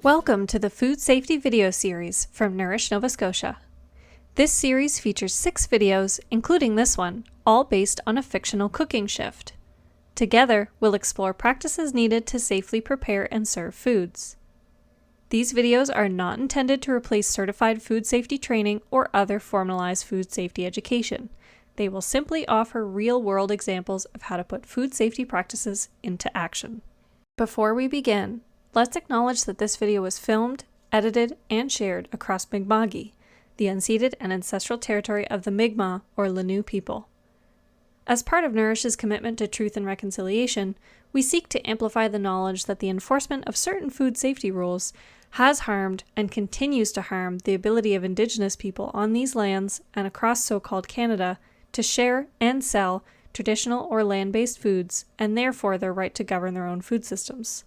Welcome to the Food Safety video series from Nourish Nova Scotia. This series features 6 videos, including this one, all based on a fictional cooking shift. Together, we'll explore practices needed to safely prepare and serve foods. These videos are not intended to replace certified food safety training or other formalized food safety education. They will simply offer real-world examples of how to put food safety practices into action. Before we begin, let's acknowledge that this video was filmed, edited, and shared across Mi'kma'ki, the unceded and ancestral territory of the Mi'kmaq or Lanau people. As part of Nourish's commitment to truth and reconciliation, we seek to amplify the knowledge that the enforcement of certain food safety rules has harmed and continues to harm the ability of Indigenous people on these lands and across so-called Canada to share and sell traditional or land-based foods and therefore their right to govern their own food systems.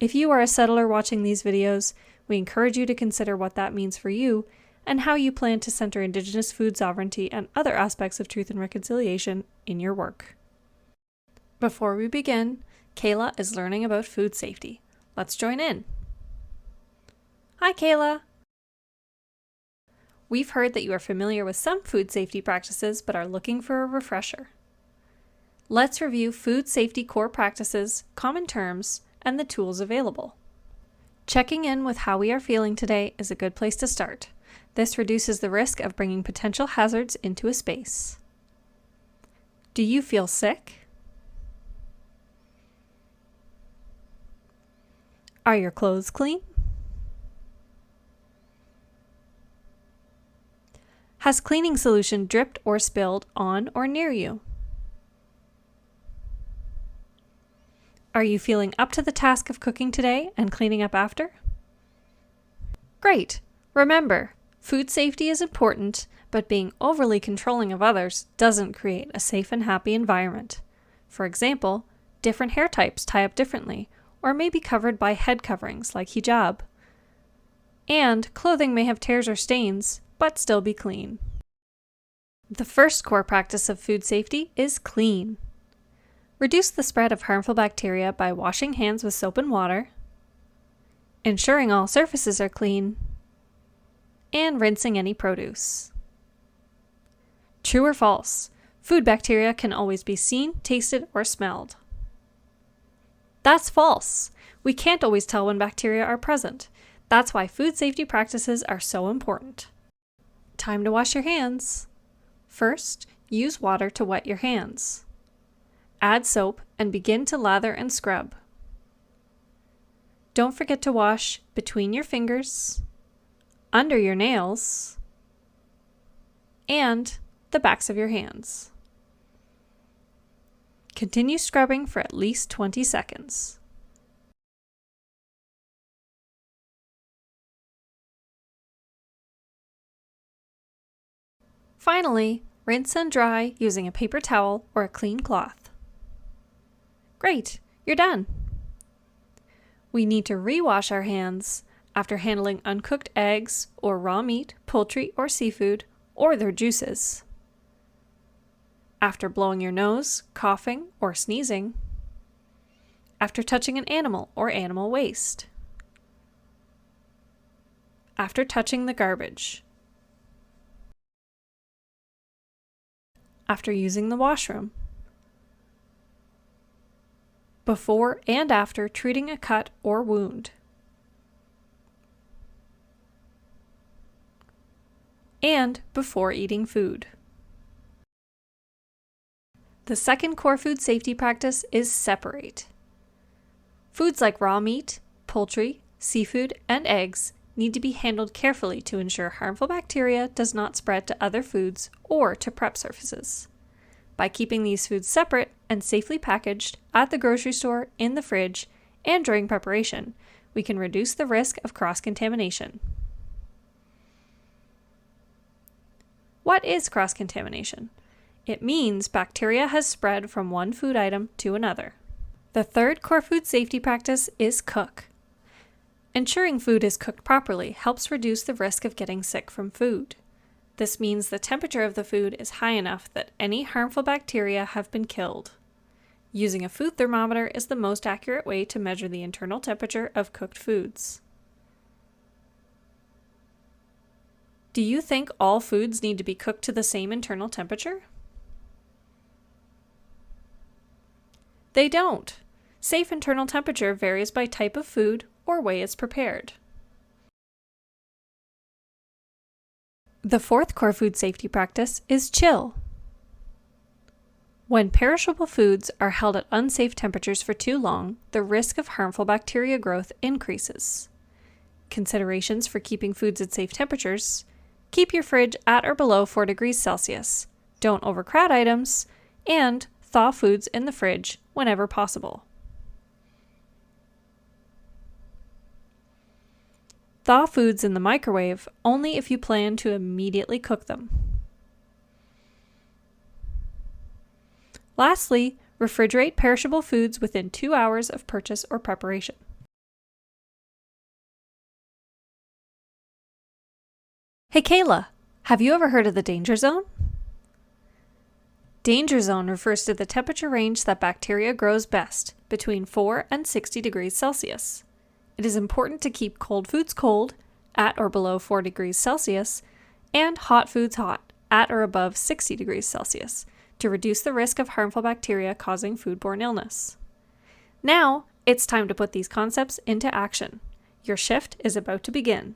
If you are a settler watching these videos, we encourage you to consider what that means for you and how you plan to center Indigenous food sovereignty and other aspects of truth and reconciliation in your work. Before we begin, Kayla is learning about food safety. Let's join in. Hi, Kayla. We've heard that you are familiar with some food safety practices but are looking for a refresher. Let's review food safety core practices, common terms, and the tools available. Checking in with how we are feeling today is a good place to start. This reduces the risk of bringing potential hazards into a space. Do you feel sick? Are your clothes clean? Has cleaning solution dripped or spilled on or near you? Are you feeling up to the task of cooking today and cleaning up after? Great! Remember, food safety is important, but being overly controlling of others doesn't create a safe and happy environment. For example, different hair types tie up differently, or may be covered by head coverings like hijab. And clothing may have tears or stains, but still be clean. The first core practice of food safety is clean. Reduce the spread of harmful bacteria by washing hands with soap and water, ensuring all surfaces are clean, and rinsing any produce. True or false? Food bacteria can always be seen, tasted, or smelled. That's false. We can't always tell when bacteria are present. That's why food safety practices are so important. Time to wash your hands. First, use water to wet your hands. Add soap and begin to lather and scrub. Don't forget to wash between your fingers, under your nails, and the backs of your hands. Continue scrubbing for at least 20 seconds. Finally, rinse and dry using a paper towel or a clean cloth. Great, you're done. We need to re-wash our hands after handling uncooked eggs or raw meat, poultry, or seafood, or their juices. After blowing your nose, coughing, or sneezing. After touching an animal or animal waste. After touching the garbage. After using the washroom. Before and after treating a cut or wound. And before eating food. The second core food safety practice is separate. Foods like raw meat, poultry, seafood, and eggs need to be handled carefully to ensure harmful bacteria does not spread to other foods or to prep surfaces. By keeping these foods separate and safely packaged at the grocery store, in the fridge, and during preparation, we can reduce the risk of cross-contamination. What is cross-contamination? It means bacteria has spread from one food item to another. The third core food safety practice is cook. Ensuring food is cooked properly helps reduce the risk of getting sick from food. This means the temperature of the food is high enough that any harmful bacteria have been killed. Using a food thermometer is the most accurate way to measure the internal temperature of cooked foods. Do you think all foods need to be cooked to the same internal temperature? They don't. Safe internal temperature varies by type of food or way it's prepared. The fourth core food safety practice is chill. When perishable foods are held at unsafe temperatures for too long, the risk of harmful bacteria growth increases. Considerations for keeping foods at safe temperatures: keep your fridge at or below 4 degrees Celsius, don't overcrowd items, and thaw foods in the fridge whenever possible. Thaw foods in the microwave only if you plan to immediately cook them. Lastly, refrigerate perishable foods within 2 hours of purchase or preparation. Hey Kayla, have you ever heard of the danger zone? Danger zone refers to the temperature range that bacteria grows best, between 4 and 60 degrees Celsius. It is important to keep cold foods cold, at or below 4 degrees Celsius, and hot foods hot, at or above 60 degrees Celsius, to reduce the risk of harmful bacteria causing foodborne illness. Now, it's time to put these concepts into action. Your shift is about to begin.